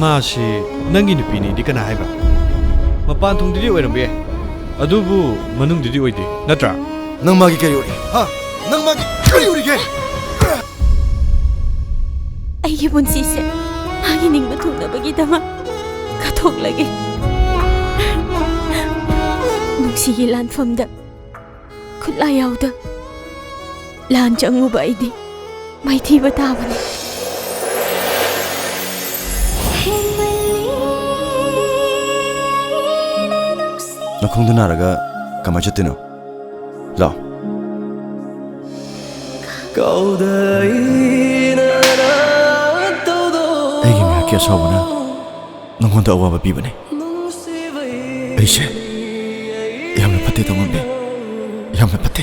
마시 낭기 누피니 디카나 하이바 마판 통디디 오이람베 아두부 마능디디 오이디 나트라 낭마기 캐리오리 낭마기 캐리오리게 ꯑꯩꯒꯤ ꯄꯨꯟꯁꯤꯁꯦ ꯃꯥꯒꯤ ꯅꯤꯡꯕ ꯊꯨꯡꯅꯕꯒꯤꯗꯃꯛ ꯀꯠꯊꯣꯛꯂꯒꯦ ꯅꯨꯡꯁꯤꯒꯤ ꯂꯥꯟꯐꯝꯗ ꯈꯨꯠꯂꯥꯏ ꯌꯥꯎꯗ ꯂꯥꯟ ꯆꯪꯉꯨꯕ ꯑꯩꯗꯤ ꯃꯥꯏꯊꯤꯕ ꯇꯥꯕꯅꯤ ꯅꯈꯣꯡꯗ ꯅꯥꯔꯒ ꯀꯃꯥꯏ ꯆꯠꯇꯣꯏꯅꯣ ꯂꯥꯛꯑꯣ ꯑꯩꯒꯤ ꯃꯌꯥꯛꯀꯤ ꯑꯁꯥꯎꯕꯅ ꯅꯪꯉꯣꯟꯗ ꯑꯋꯥꯕ ꯄꯤꯕꯅꯤ ꯑꯩꯁꯦ ꯌꯥꯝꯅ ꯐꯠꯇꯦ ꯇꯧꯉꯝꯕꯤ ꯌꯥꯝꯅ ꯐꯠꯇꯦ